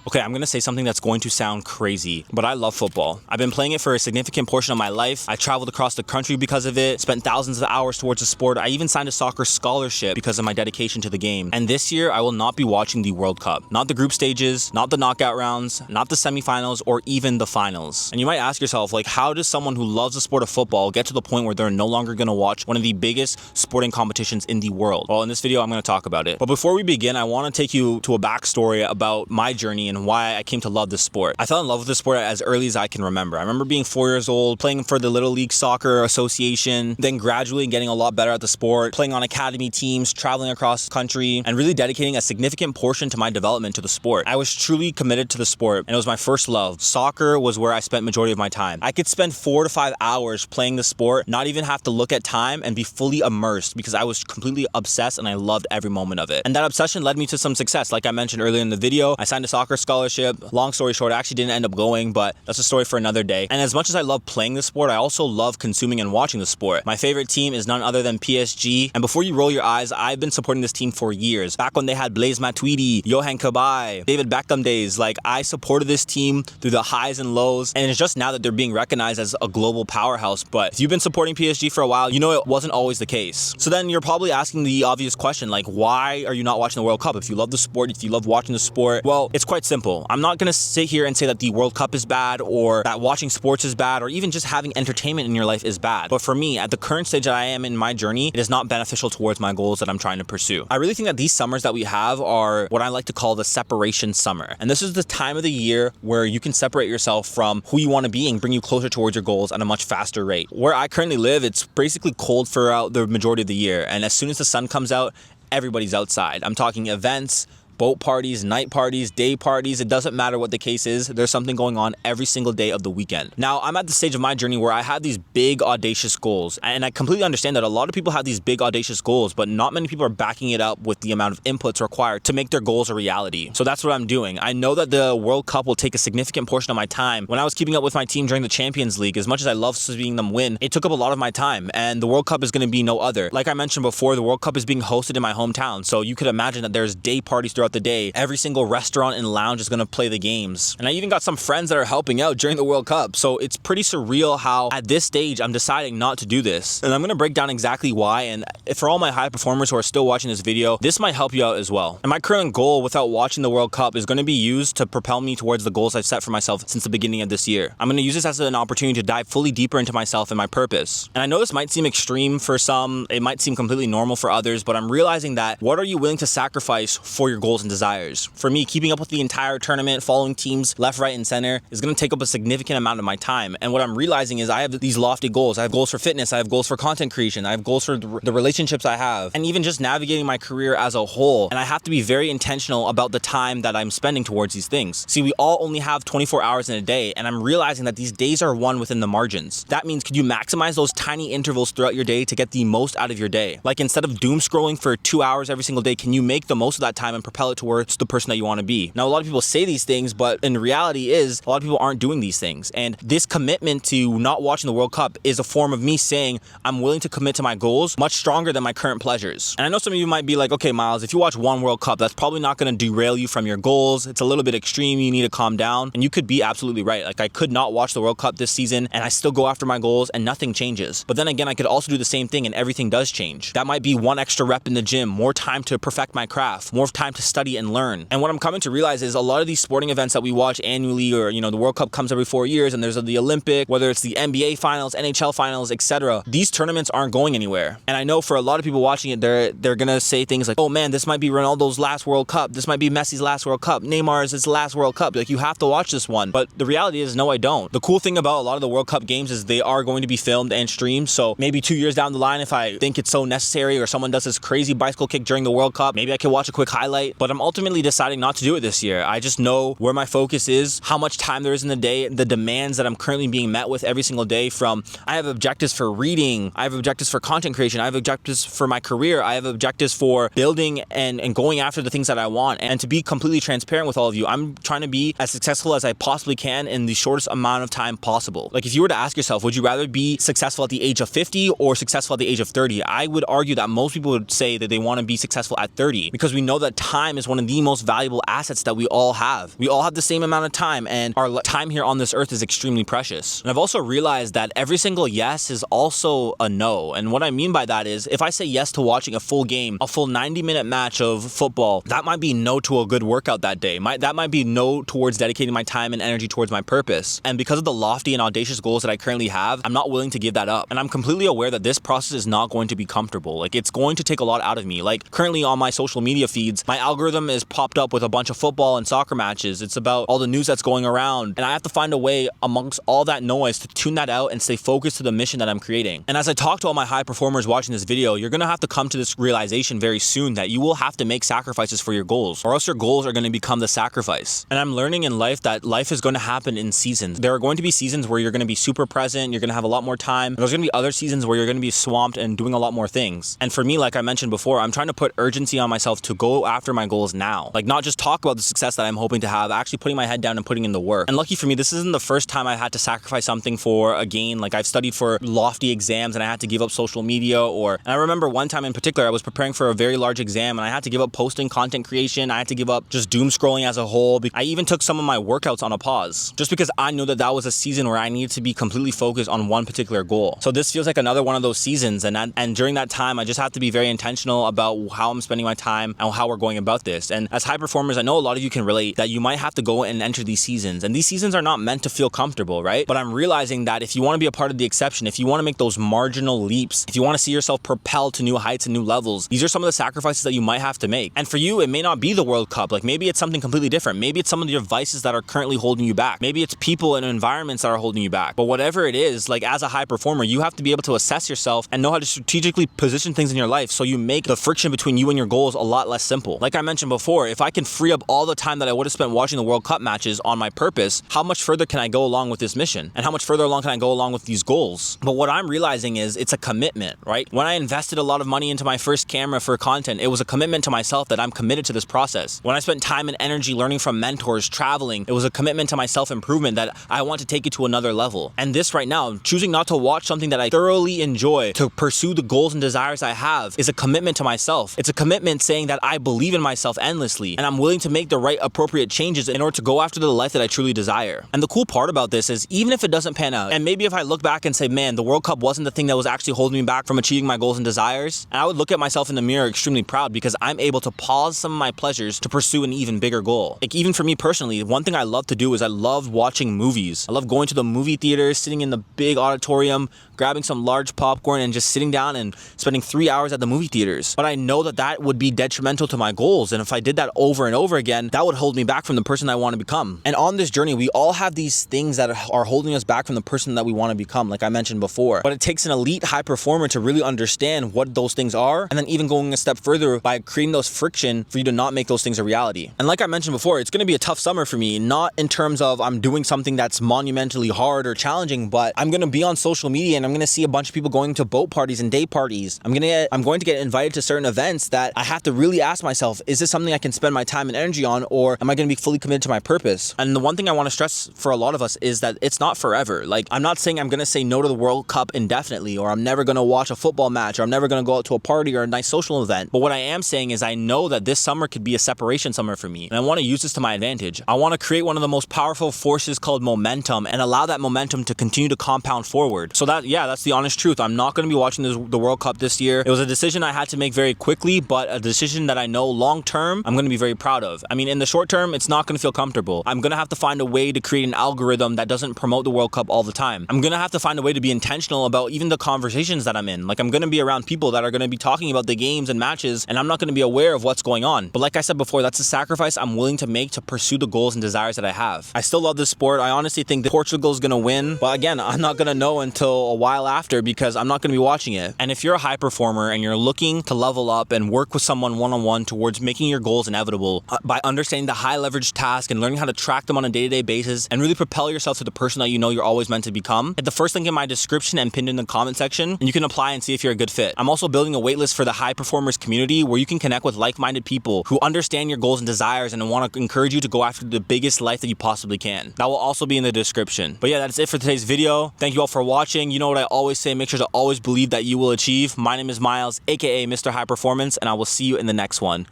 Okay, I'm gonna say something that's going to sound crazy, but I love football. I've been playing it for a significant portion of my life. I traveled across the country because of it, spent thousands of hours towards the sport. I even signed a soccer scholarship because of my dedication to the game. And this year, I will not be watching the World Cup. Not the group stages, not the knockout rounds, not the semifinals, or even the finals. And you might ask yourself, like, how does someone who loves the sport of football get to the point where they're no longer gonna watch one of the biggest sporting competitions in the world? Well, in this video, I'm gonna talk about it. But before we begin, I wanna take you to a backstory about my journey and why I came to love this sport. I fell in love with this sport as early as I can remember. I remember being 4 years old, playing for the Little League Soccer Association, then gradually getting a lot better at the sport, playing on academy teams, traveling across the country, and really dedicating a significant portion to my development to the sport. I was truly committed to the sport, and it was my first love. Soccer was where I spent majority of my time. I could spend 4 to 5 hours playing the sport, not even have to look at time, and be fully immersed because I was completely obsessed and I loved every moment of it. And that obsession led me to some success. Like I mentioned earlier in the video, I signed a soccer scholarship. Long story short, I actually didn't end up going, but that's a story for another day. And as much as I love playing the sport, I also love consuming and watching the sport. My favorite team is none other than PSG. And before you roll your eyes, I've been supporting this team for years. Back when they had Blaise Matuidi, Yohan Cabaye, David Beckham days, like I supported this team through the highs and lows. And it's just now that they're being recognized as a global powerhouse. But if you've been supporting PSG for a while, you know it wasn't always the case. So then you're probably asking the obvious question, like, why are you not watching the World Cup? If you love the sport, if you love watching the sport, well, it's quite simple. I'm not gonna sit here and say that the World Cup is bad or that watching sports is bad or even just having entertainment in your life is bad. But for me, at the current stage that I am in my journey, it is not beneficial towards my goals that I'm trying to pursue. I really think that these summers that we have are what I like to call the separation summer. And this is the time of the year where you can separate yourself from who you want to be and bring you closer towards your goals at a much faster rate. Where I currently live, it's basically cold throughout the majority of the year. And as soon as the sun comes out, everybody's outside. I'm talking events, boat parties, night parties, day parties. It doesn't matter what the case is. There's something going on every single day of the weekend. Now, I'm at the stage of my journey where I have these big, audacious goals. And I completely understand that a lot of people have these big, audacious goals, but not many people are backing it up with the amount of inputs required to make their goals a reality. So that's what I'm doing. I know that the World Cup will take a significant portion of my time. When I was keeping up with my team during the Champions League, as much as I love seeing them win, it took up a lot of my time. And the World Cup is going to be no other. Like I mentioned before, the World Cup is being hosted in my hometown. So you could imagine that there's day parties throughout the day. Every single restaurant and lounge is going to play the games. And I even got some friends that are helping out during the World Cup. So it's pretty surreal how at this stage I'm deciding not to do this. And I'm going to break down exactly why. And for all my high performers who are still watching this video, this might help you out as well. And my current goal without watching the World Cup is going to be used to propel me towards the goals I've set for myself since the beginning of this year. I'm going to use this as an opportunity to dive fully deeper into myself and my purpose. And I know this might seem extreme for some, it might seem completely normal for others, but I'm realizing that what are you willing to sacrifice for your goals and desires? For me, keeping up with the entire tournament, following teams left, right, and center is going to take up a significant amount of my time. And what I'm realizing is I have these lofty goals. I have goals for fitness. I have goals for content creation. I have goals for the relationships I have, and even just navigating my career as a whole. And I have to be very intentional about the time that I'm spending towards these things. See, we all only have 24 hours in a day, and I'm realizing that these days are won within the margins. That means, could you maximize those tiny intervals throughout your day to get the most out of your day? Like, instead of doom scrolling for 2 hours every single day, can you make the most of that time and propel it towards the person that you want to be? Now, a lot of people say these things, but in reality is a lot of people aren't doing these things. And this commitment to not watching the World Cup is a form of me saying I'm willing to commit to my goals much stronger than my current pleasures. And I know some of you might be like, okay, Miles, if you watch one World Cup, that's probably not going to derail you from your goals. It's a little bit extreme. You need to calm down. And you could be absolutely right. Like, I could not watch the World Cup this season and I still go after my goals and nothing changes. But then again, I could also do the same thing and everything does change. That might be one extra rep in the gym, more time to perfect my craft, more time to study and learn. And what I'm coming to realize is a lot of these sporting events that we watch annually, or the World Cup comes every 4 years, and there's the Olympic, whether it's the NBA finals, NHL finals, etc. These tournaments aren't going anywhere. And I know for a lot of people watching it, they're gonna say things like, oh man, this might be Ronaldo's last World Cup, this might be Messi's last World Cup, Neymar's his last World Cup, like, you have to watch this one. But the reality is, no, I don't. The cool thing about a lot of the World Cup games is they are going to be filmed and streamed. So maybe 2 years down the line, if I think it's so necessary, or someone does this crazy bicycle kick during the World Cup, maybe I can watch a quick highlight. But I'm ultimately deciding not to do it this year. I just know where my focus is, how much time there is in the day, the demands that I'm currently being met with every single day. From, I have objectives for reading, I have objectives for content creation, I have objectives for my career, I have objectives for building and going after the things that I want. And to be completely transparent with all of you, I'm trying to be as successful as I possibly can in the shortest amount of time possible. Like, if you were to ask yourself, would you rather be successful at the age of 50 or successful at the age of 30? I would argue that most people would say that they want to be successful at 30, because we know that time time is one of the most valuable assets that we all have. We all have the same amount of time, and our time here on this earth is extremely precious. And I've also realized that every single yes is also a no. And what I mean by that is, if I say yes to watching a full game, a full 90-minute match of football, that might be no to a good workout that day. That might be no towards dedicating my time and energy towards my purpose. And because of the lofty and audacious goals that I currently have, I'm not willing to give that up. And I'm completely aware that this process is not going to be comfortable. Like, it's going to take a lot out of me. Like, currently on my social media feeds, my algorithm is popped up with a bunch of football and soccer matches. It's about all the news that's going around. And I have to find a way amongst all that noise to tune that out and stay focused to the mission that I'm creating. And as I talk to all my high performers watching this video, you're going to have to come to this realization very soon that you will have to make sacrifices for your goals, or else your goals are going to become the sacrifice. And I'm learning in life that life is going to happen in seasons. There are going to be seasons where you're going to be super present, you're going to have a lot more time. There's going to be other seasons where you're going to be swamped and doing a lot more things. And for me, like I mentioned before, I'm trying to put urgency on myself to go after my goals now. Like, not just talk about the success that I'm hoping to have, actually putting my head down and putting in the work. And lucky for me, this isn't the first time I had to sacrifice something for a gain. Like, I've studied for lofty exams and I had to give up social media, and I remember one time in particular, I was preparing for a very large exam and I had to give up posting, content creation. I had to give up just doom scrolling as a whole. I even took some of my workouts on a pause just because I knew that that was a season where I needed to be completely focused on one particular goal. So this feels like another one of those seasons, and during that time, I just have to be very intentional about how I'm spending my time and how we're going about this. And as high performers, I know a lot of you can relate that you might have to go and enter these seasons, and these seasons are not meant to feel comfortable, right? But I'm realizing that if you want to be a part of the exception, if you want to make those marginal leaps, if you want to see yourself propelled to new heights and new levels, these are some of the sacrifices that you might have to make. And for you, it may not be the World Cup. Like, maybe it's something completely different. Maybe it's some of your vices that are currently holding you back. Maybe it's people and environments that are holding you back. But whatever it is, like, as a high performer, you have to be able to assess yourself and know how to strategically position things in your life so you make the friction between you and your goals a lot less simple. Like I mentioned before, if I can free up all the time that I would have spent watching the World Cup matches on my purpose, how much further can I go along with this mission? And how much further along can I go along with these goals? But what I'm realizing is it's a commitment, right? When I invested a lot of money into my first camera for content, it was a commitment to myself that I'm committed to this process. When I spent time and energy learning from mentors, traveling, it was a commitment to my self-improvement that I want to take it to another level. And this right now, choosing not to watch something that I thoroughly enjoy to pursue the goals and desires I have, is a commitment to myself. It's a commitment saying that I believe in myself endlessly and I'm willing to make the right appropriate changes in order to go after the life that I truly desire. And the cool part about this is, even if it doesn't pan out, and maybe if I look back and say, man, the World Cup wasn't the thing that was actually holding me back from achieving my goals and desires, and I would look at myself in the mirror extremely proud because I'm able to pause some of my pleasures to pursue an even bigger goal. Like, even for me personally, one thing I love to do is I love watching movies. I love going to the movie theater, sitting in the big auditorium, grabbing some large popcorn and just sitting down and spending 3 hours at the movie theaters. But I know that that would be detrimental to my goals, and if I did that over and over again, that would hold me back from the person I want to become. And on this journey, we all have these things that are holding us back from the person that we want to become, like I mentioned before. But it takes an elite high performer to really understand what those things are, and then even going a step further by creating those friction for you to not make those things a reality. And like I mentioned before, it's going to be a tough summer for me, not in terms of I'm doing something that's monumentally hard or challenging, but I'm going to be on social media and I'm going to see a bunch of people going to boat parties and day parties. I'm going to get invited to certain events that I have to really ask myself, is this something I can spend my time and energy on, or am I going to be fully committed to my purpose? And the one thing I want to stress for a lot of us is that it's not forever. Like, I'm not saying I'm going to say no to the World Cup indefinitely, or I'm never going to watch a football match, or I'm never going to go out to a party or a nice social event. But what I am saying is I know that this summer could be a separation summer for me, and I want to use this to my advantage. I want to create one of the most powerful forces called momentum and allow that momentum to continue to compound forward. So that's the honest truth. I'm not going to be watching the World Cup this year. It was a decision I had to make very quickly, but a decision that I know long term I'm going to be very proud of. I mean, in the short term, it's not going to feel comfortable. I'm going to have to find a way to create an algorithm that doesn't promote the World Cup all the time. I'm going to have to find a way to be intentional about even the conversations that I'm in. Like, I'm going to be around people that are going to be talking about the games and matches, and I'm not going to be aware of what's going on. But like I said before, that's a sacrifice I'm willing to make to pursue the goals and desires that I have. I still love this sport. I honestly think that Portugal's going to win, but again, I'm not going to know until a while after because I'm not going to be watching it. And if you're a high performer and you're looking to level up and work with someone one-on-one towards making your goals inevitable by understanding the high leverage task and learning how to track them on a day-to-day basis and really propel yourself to the person that you know you're always meant to become, hit the first link in my description and pinned in the comment section, and you can apply and see if you're a good fit. I'm also building a waitlist for the high performers community where you can connect with like-minded people who understand your goals and desires and want to encourage you to go after the biggest life that you possibly can. That will also be in the description. But yeah, that's it for today's video. Thank you all for watching. You know what I always say, make sure to always believe that you will achieve. My name is Miles, aka Mr. High Performance, and I will see you in the next one.